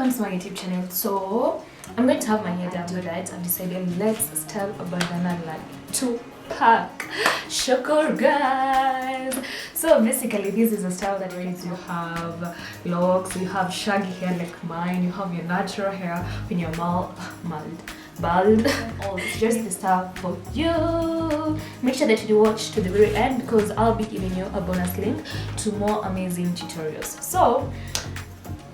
welcome to my YouTube channel. So I'm going to have my hair done today. I've decided let's style a bandana like Tupac Shakur, guys. So basically this is a style that means you have locks, you have shaggy hair like mine, you have your natural hair when you're bald. It's just the style for you. Make sure that you watch to the very end because I'll be giving you a bonus link to more amazing tutorials. So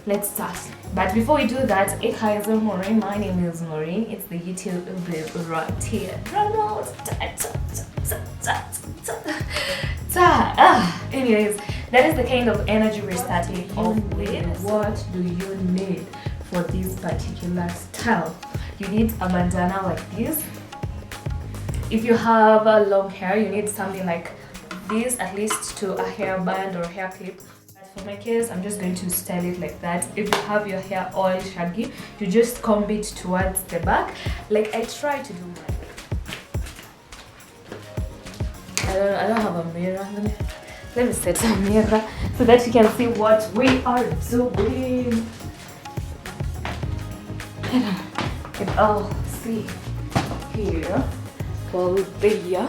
let's start. But before we do that, hi, Maureen. My name is Maureen. It's the YouTube babe right here. Anyways, that is the kind of energy we're starting off with. What do you need for this particular style? You need a bandana like this. If you have long hair, you need something like this, at least to a hairband or hair clip. For my case, I'm just going to style it like that. If you have your hair all shaggy, you just comb it towards the back, like I try to do mine. I don't have a mirror. Let me set a mirror so that you can see what we are doing. You can all see here. Well, there.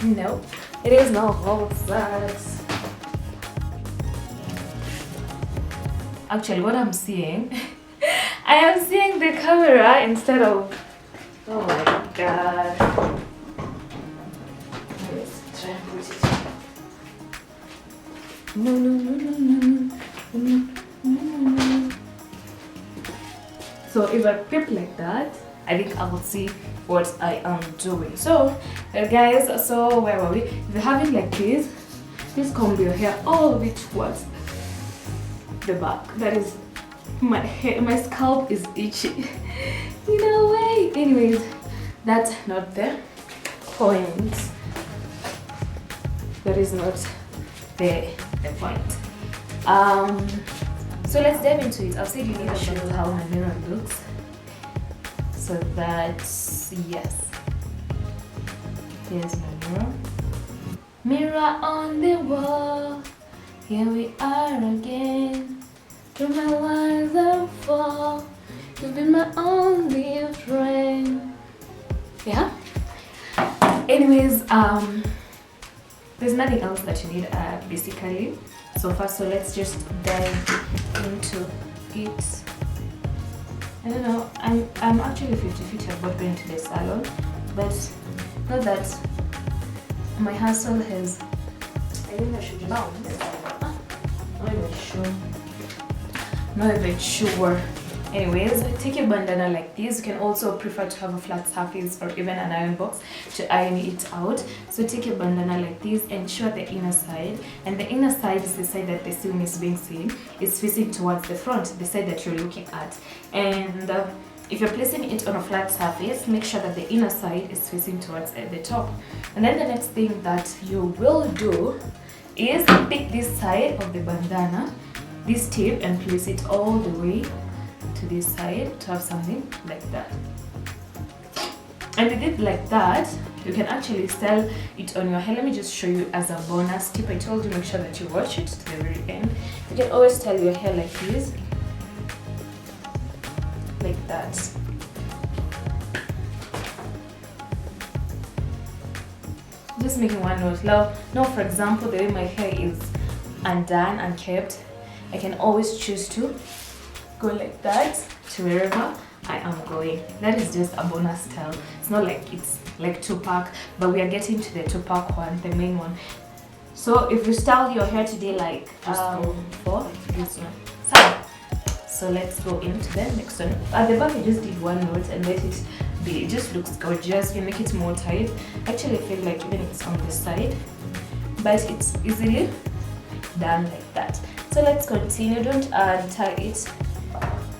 No, it is not all that. Actually, what I'm seeing, I am seeing the camera instead of, oh my god. Let's try and put it. No. So if I flip like that, I think I will see what I am doing. So guys, so where were we? If you have it like this, just comb your hair all the way towards the back. That is my hair, my scalp is itchy in a way. Anyways, that's not the point. That is not the point. So let's dive into it. I've said you need to show how my mirror looks, so that's, yes, here's my mirror on the wall. Here we are again. Through my rise and fall, you've been my only friend. Yeah. Anyways, there's nothing else that you need basically. So first, so let's just dive into it. I don't know. I'm actually 50-50 about going to the salon, but not that my hustle has. I think I should just. Not even sure. Anyways, take your bandana like this. You can also prefer to have a flat surface or even an iron box to iron it out. So take your bandana like this and show the inner side. And the inner side is the side that the seam is being seen. It's facing towards the front, the side that you're looking at. And if you're placing it on a flat surface, make sure that the inner side is facing towards the top. And then the next thing that you will do is pick this side of the bandana, this tip, and place it all the way to this side to have something like that. And with it like that, you can actually style it on your hair. Let me just show you as a bonus tip. I told you make sure that you watch it to the very end. You can always style your hair like this, like that. Just making one note. Now, for example, the way my hair is undone and kept, I can always choose to go like that to wherever I am going. That is just a bonus style. It's not like it's like Tupac, but we are getting to the Tupac one, the main one. So if you style your hair today like for this one. So let's go into the next one. At the back, I just did one note and let it be. It just looks gorgeous. You make it more tight. Actually, I feel like even if it's on the side, but it's easily done like that. So let's continue. Don't tie it,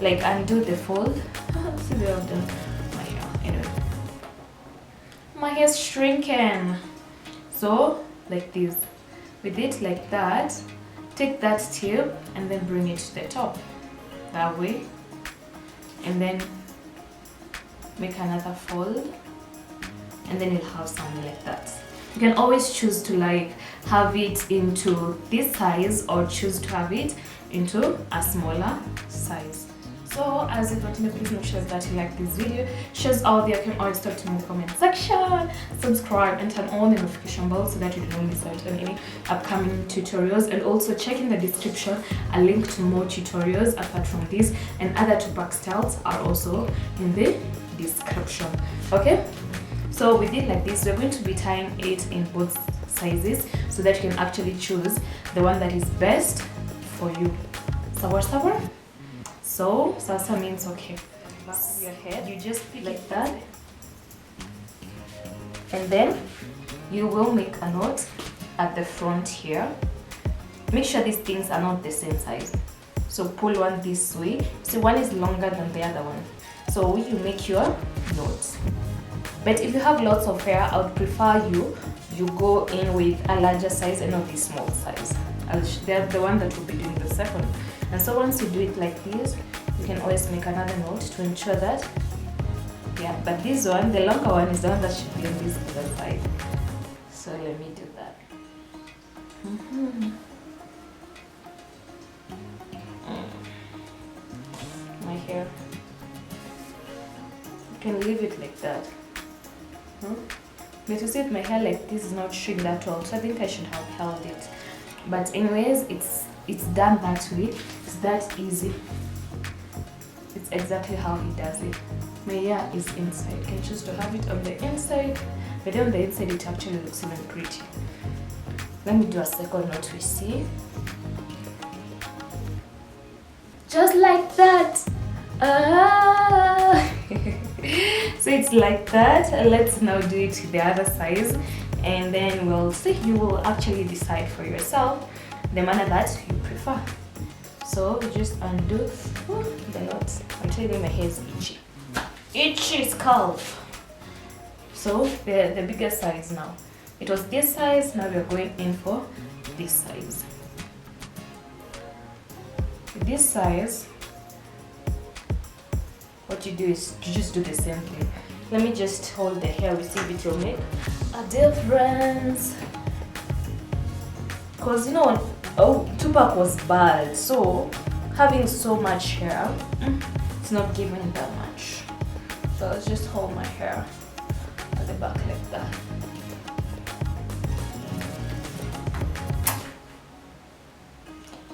like undo the fold. See the way I've done my hair. Anyway, my hair's shrinking. So like this, with it like that, take that tip and then bring it to the top. That way, and then make another fold, and then you'll have something like that. You can always choose to like have it into this size or choose to have it into a smaller size. So as you continue, please make sure that you like this video, shares out there, can always talk to me in the comment section, subscribe and turn on the notification bell so that you don't miss out on any upcoming tutorials. And also check in the description a link to more tutorials apart from this, and other Tupac styles are also in the description. Okay, so with it like this, we're going to be tying it in both sizes so that you can actually choose the one that is best for you. Sawa. So salsa means okay. Back of your head, you just pick like that, and then you will make a knot at the front here. Make sure these things are not the same size. So pull one this way. See, one is longer than the other one. So you make your knot. But if you have lots of hair, I would prefer you go in with a larger size and not the small size. They're the one that will be doing the second. And so once you do it like this, you can always make another knot to ensure that, yeah, but this one, the longer one, is the one that should be on this other side. So let me do that. My hair, you can leave it like that. But you see, my hair like this is not shrink that well, so I think I should have held it. But anyways, it's done that way. It's that easy. It's exactly how he does it. My hair is inside. You can choose to have it on the inside, but then on the inside it actually looks even pretty. Let me do a second knot. We see, just like that. So it's like that. Let's now do it to the other size, and then we'll see. You will actually decide for yourself the manner that you prefer. So you just undo the knots. I'm telling you, my hair is itchy. Itchy scalp. So the bigger size now. It was this size, now we're going in for this size. With this size, what you do is you just do the same thing. Let me just hold the hair, we see if it will make a difference. Because you know, Tupac was bald, so having so much hair, it's not giving that much. So let's just hold my hair at the back like that.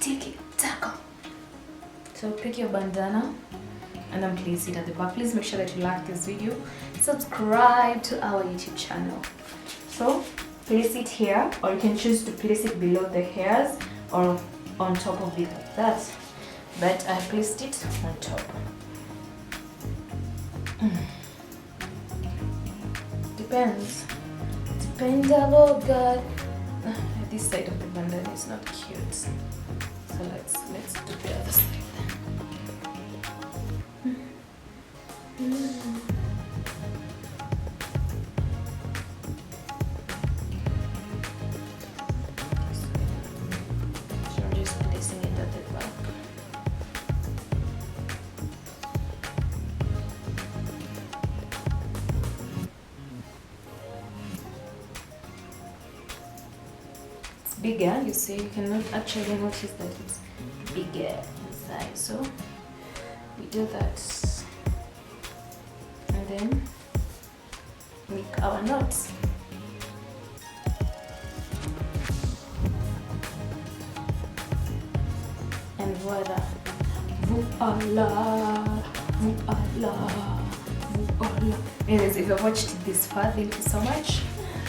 Tiki taka. So pick your bandana and then place it at the back. Please make sure that you like this video, subscribe to our YouTube channel. So place it here, or you can choose to place it below the hairs or on top of it like that, but I placed it on top. Depends on God. This side of the bandana is not cute, so let's do the other side then. So I'm just placing it at the back. It's bigger, you see, you cannot actually notice that it's bigger inside. So we do that. And then make our knots. And voila, voila, voila, voila. Anyways, if you've watched this far, thank you so much.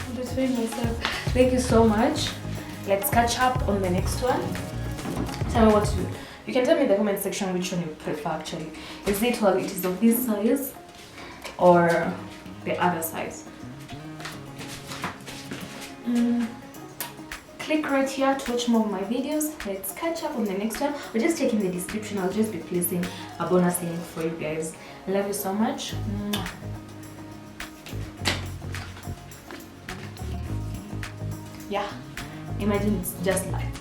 I'm just feeling myself. Thank you so much. Let's catch up on the next one. Tell me what to do. You can tell me in the comment section which one you prefer actually. Is it while it is of this size or the other size? Click right here to watch more of my videos. Let's catch up on the next one. Or just check in the description. I'll just be placing a bonus link for you guys. I love you so much. Yeah, imagine it's just like